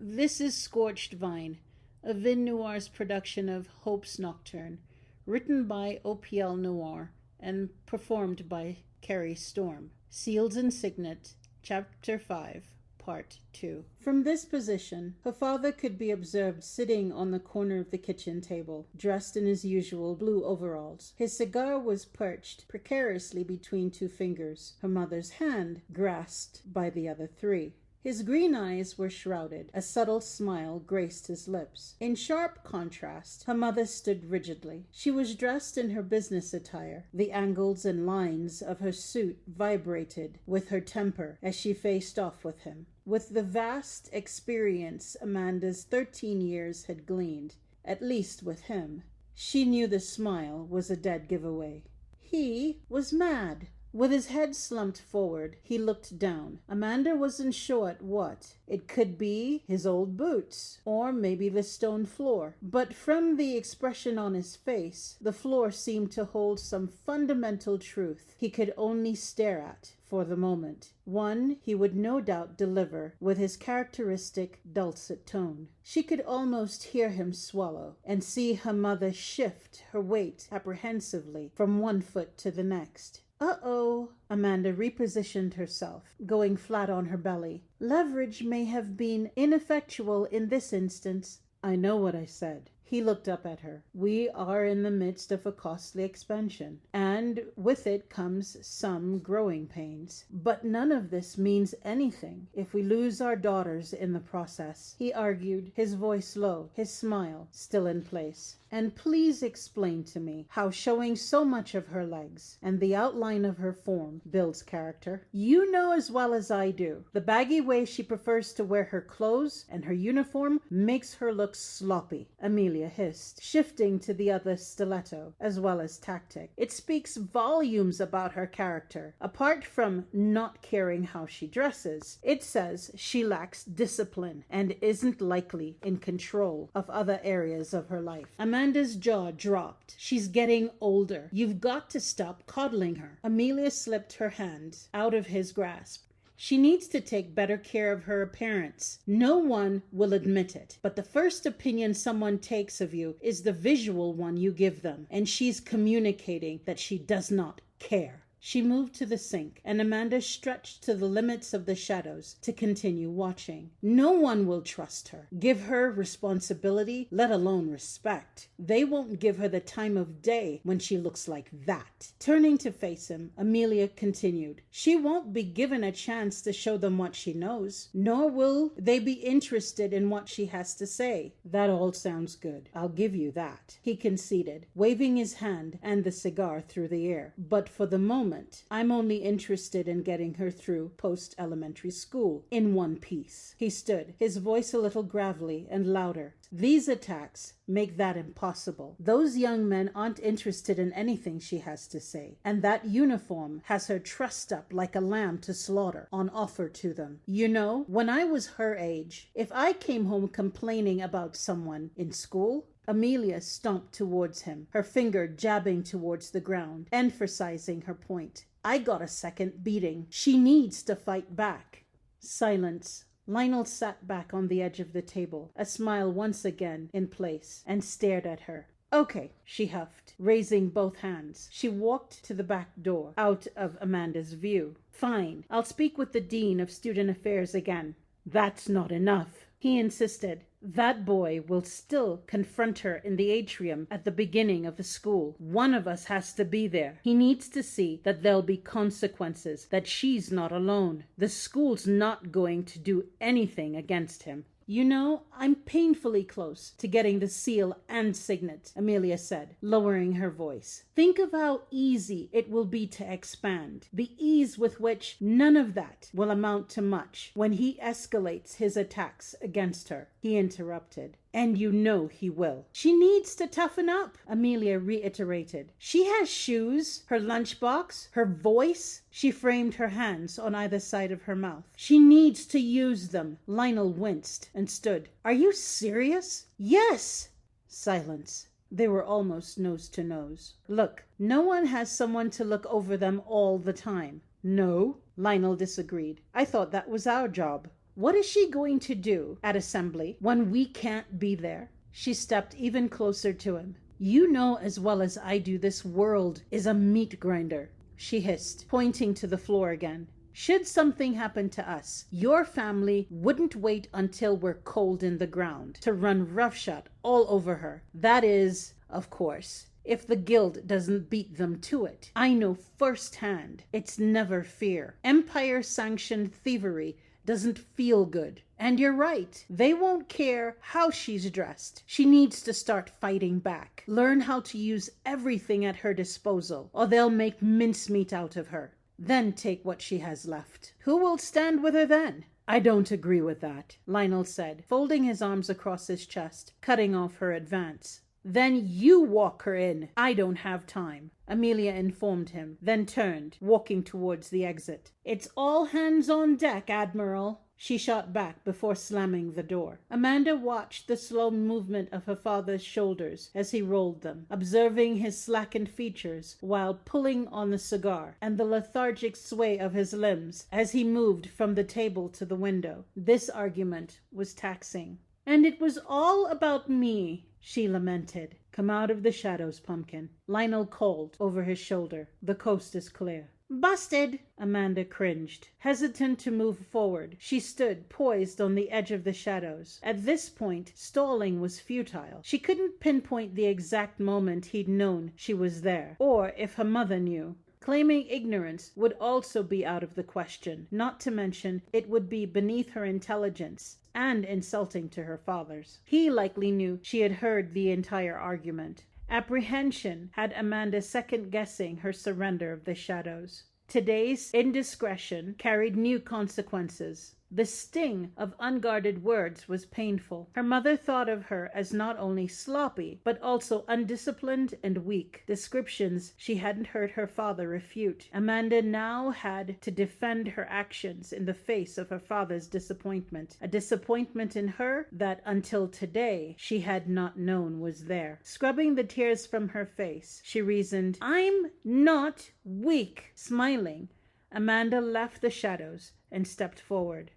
This is Scorched Vine, a Vin Noir's production of Hope's Nocturne, written by OPL Noir and performed by Carrie Storm. Seals and Signet, Chapter 5, Part 2. From this position, her father could be observed sitting on the corner of the kitchen table, dressed in his usual blue overalls. His cigar was perched precariously between two fingers, her mother's hand grasped by the other three. His green eyes were shrouded. A subtle smile graced his lips. In sharp contrast, her mother stood rigidly. She was dressed in her business attire. The angles and lines of her suit vibrated with her temper as she faced off with him. With the vast experience Amanda's 13 years had gleaned, at least with him, she knew the smile was a dead giveaway. He was mad. With his head slumped forward, he looked down. Amanda wasn't sure at what. It could be his old boots, or maybe the stone floor. But from the expression on his face, the floor seemed to hold some fundamental truth he could only stare at for the moment. One he would no doubt deliver with his characteristic dulcet tone. She could almost hear him swallow, and see her mother shift her weight apprehensively from one foot to the next. Uh-oh. Amanda repositioned herself, going flat on her belly. Leverage may have been ineffectual in this instance. I know what I said. He looked up at her. We are in the midst of a costly expansion, and with it comes some growing pains. But none of this means anything if we lose our daughters in the process, he argued, his voice low, his smile still in place. And please explain to me how showing so much of her legs and the outline of her form builds character. You know as well as I do, the baggy way she prefers to wear her clothes and her uniform makes her look sloppy, Amelia hissed, shifting to the other stiletto as well as tactic. It speaks volumes about her character. Apart from not caring how she dresses, it says she lacks discipline and isn't likely in control of other areas of her life. Amanda's jaw dropped. She's getting older. You've got to stop coddling her. Amelia slipped her hand out of his grasp. She needs to take better care of her appearance. No one will admit it, but the first opinion someone takes of you is the visual one you give them, and she's communicating that she does not care. She moved to the sink, and Amanda stretched to the limits of the shadows to continue watching. No one will trust her, give her responsibility, let alone respect. They won't give her the time of day when she looks like that. Turning to face him, Amelia continued, she won't be given a chance to show them what she knows, nor will they be interested in what she has to say. That all sounds good. I'll give you that, he conceded, waving his hand and the cigar through the air. But for the moment, I'm only interested in getting her through post-elementary school in one piece. He stood, his voice a little gravelly and louder. These attacks make that impossible. Those young men aren't interested in anything she has to say, and that uniform has her trussed up like a lamb to slaughter on offer to them. You know, when I was her age, if I came home complaining about someone in school, Amelia stomped towards him, her finger jabbing towards the ground, emphasizing her point. I got a second beating. She needs to fight back. Silence. Lionel sat back on the edge of the table, a smile once again in place, and stared at her. Okay, she huffed, raising both hands. She walked to the back door, out of Amanda's view. Fine, I'll speak with the Dean of Student Affairs again. That's not enough, he insisted. That boy will still confront her in the atrium at the beginning of the school. One of us has to be there. He needs to see that there'll be consequences, that she's not alone. The school's not going to do anything against him. You know, I'm painfully close to getting the seal and signet, Amelia said, lowering her voice. Think of how easy it will be to expand. The ease with which none of that will amount to much when he escalates his attacks against her. He interrupted. And you know he will. She needs to toughen up, Amelia reiterated. She has shoes, her lunchbox, her voice. She framed her hands on either side of her mouth. She needs to use them. Lionel winced and stood. Are you serious? Yes. Silence. They were almost nose to nose. Look, no one has someone to look over them all the time. No, Lionel disagreed. I thought that was our job. What is she going to do at assembly when we can't be there? She stepped even closer to him. You know as well as I do this world is a meat grinder, she hissed, pointing to the floor again. Should something happen to us, your family wouldn't wait until we're cold in the ground to run roughshod all over her. That is, of course, if the guild doesn't beat them to it. I know firsthand it's never fear. Empire-sanctioned thievery doesn't feel good. And you're right. They won't care how she's dressed. She needs to start fighting back. Learn how to use everything at her disposal, or they'll make mincemeat out of her. Then take what she has left. Who will stand with her then? I don't agree with that, Lionel said, folding his arms across his chest, cutting off her advance. Then you walk her in. I don't have time, Amelia informed him, then turned, walking towards the exit. It's all hands on deck, Admiral, she shot back before slamming the door. Amanda watched the slow movement of her father's shoulders as he rolled them, observing his slackened features while pulling on the cigar, and the lethargic sway of his limbs as he moved from the table to the window. This argument was taxing. And it was all about me, she lamented. Come out of the shadows, Pumpkin, Lionel called over his shoulder. The coast is clear. Busted! Amanda cringed, hesitant to move forward. She stood poised on the edge of the shadows. At this point, stalling was futile. She couldn't pinpoint the exact moment he'd known she was there, or if her mother knew. Claiming ignorance would also be out of the question, not to mention it would be beneath her intelligence and insulting to her father's. He likely knew she had heard the entire argument. Apprehension had Amanda second-guessing her surrender of the shadows. Today's indiscretion carried new consequences. The sting of unguarded words was painful. Her mother thought of her as not only sloppy, but also undisciplined and weak, descriptions she hadn't heard her father refute. Amanda now had to defend her actions in the face of her father's disappointment, a disappointment in her that until today she had not known was there. Scrubbing the tears from her face, she reasoned, I'm not weak. Smiling, Amanda left the shadows and stepped forward.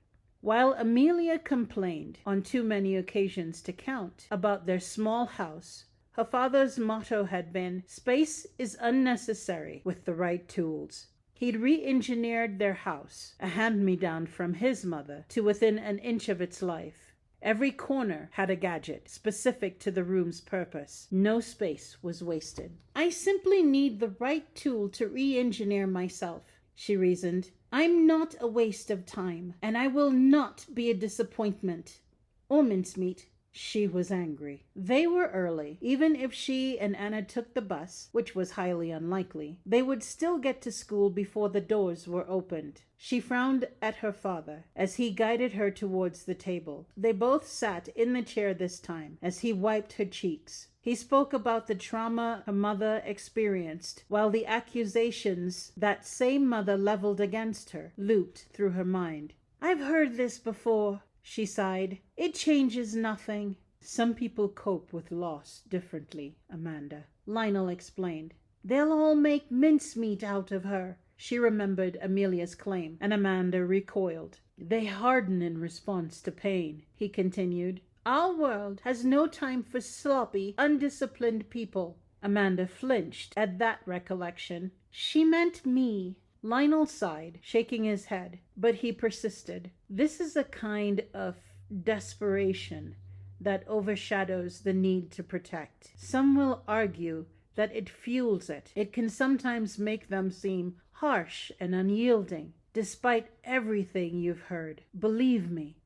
While Amelia complained, on too many occasions to count, about their small house, her father's motto had been, space is unnecessary with the right tools. He'd re-engineered their house, a hand-me-down from his mother, to within an inch of its life. Every corner had a gadget specific to the room's purpose. No space was wasted. I simply need the right tool to re-engineer myself, she reasoned. I'm not a waste of time, and I will not be a disappointment. Or mincemeat. She was angry. They were early. Even if she and Anna took the bus, which was highly unlikely, they would still get to school before the doors were opened. She frowned at her father as he guided her towards the table. They both sat in the chair this time as he wiped her cheeks. He spoke about the trauma her mother experienced, while the accusations that same mother leveled against her looped through her mind. I've heard this before, she sighed. It changes nothing. Some people cope with loss differently, Amanda, Lionel explained. They'll all make mincemeat out of her. She remembered Amelia's claim, and Amanda recoiled. They harden in response to pain, he continued. Our world has no time for sloppy, undisciplined people. Amanda flinched at that recollection. She meant me. Lionel sighed, shaking his head, but he persisted. This is a kind of desperation that overshadows the need to protect. Some will argue that it fuels it. It can sometimes make them seem harsh and unyielding, despite everything you've heard. Believe me,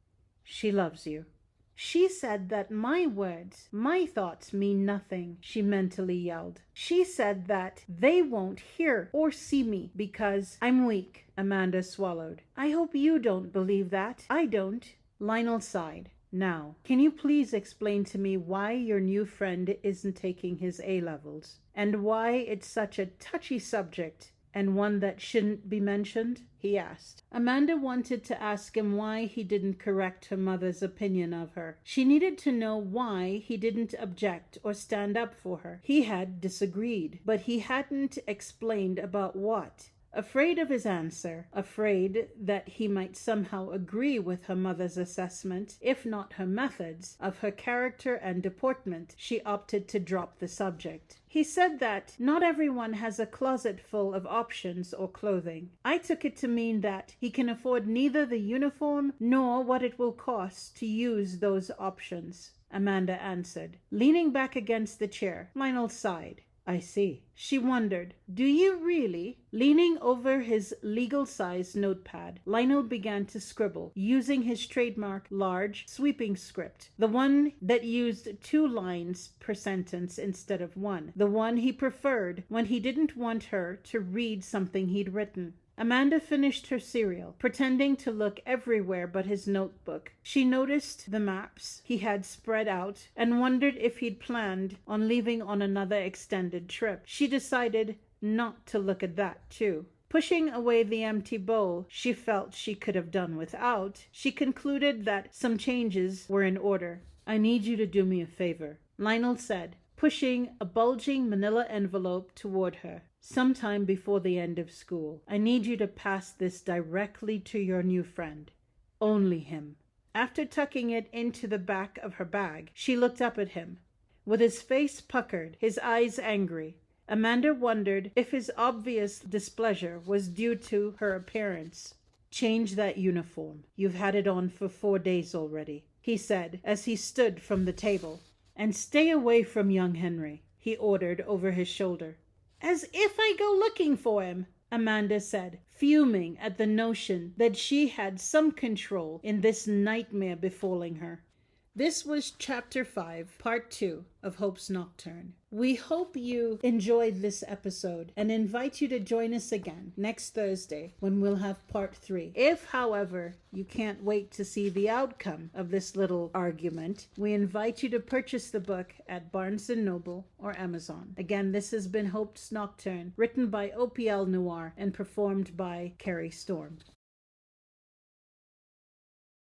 she loves you. She said that my words, my thoughts mean nothing, she mentally yelled. She said that they won't hear or see me because I'm weak. Amanda swallowed. I hope you don't believe that. I don't. Lionel sighed. Now, can you please explain to me why your new friend isn't taking his A-levels, and why it's such a touchy subject and one that shouldn't be mentioned? He asked. Amanda wanted to ask him why he didn't correct her mother's opinion of her. She needed to know why he didn't object or stand up for her. He had disagreed, but he hadn't explained about what. Afraid of his answer, afraid that he might somehow agree with her mother's assessment, if not her methods, of her character and deportment, she opted to drop the subject. He said that not everyone has a closet full of options or clothing. I took it to mean that he can afford neither the uniform nor what it will cost to use those options, Amanda answered, leaning back against the chair. Lionel sighed. I see. She wondered, do you really? Leaning over his legal-sized notepad, Lionel began to scribble, using his trademark large, sweeping script, the one that used 2 lines per sentence instead of 1, the one he preferred when he didn't want her to read something he'd written. Amanda finished her cereal, pretending to look everywhere but his notebook. She noticed the maps he had spread out and wondered if he'd planned on leaving on another extended trip. She decided not to look at that, too. Pushing away the empty bowl she felt she could have done without, she concluded that some changes were in order. I need you to do me a favor, Lionel said, pushing a bulging manila envelope toward her. Sometime before the end of school, I need you to pass this directly to your new friend. Only him. After tucking it into the back of her bag, she looked up at him. With his face puckered, his eyes angry, Amanda wondered if his obvious displeasure was due to her appearance. Change that uniform. You've had it on for 4 days already, he said as he stood from the table. And stay away from young Henry, he ordered over his shoulder. As if I go looking for him, Amanda said, fuming at the notion that she had some control in this nightmare befalling her. This was Chapter 5, Part 2 of Hope's Nocturne. We hope you enjoyed this episode and invite you to join us again next Thursday when we'll have Part 3. If, however, you can't wait to see the outcome of this little argument, we invite you to purchase the book at Barnes & Noble or Amazon. Again, this has been Hope's Nocturne, written by OPL Noir and performed by Carrie Storm.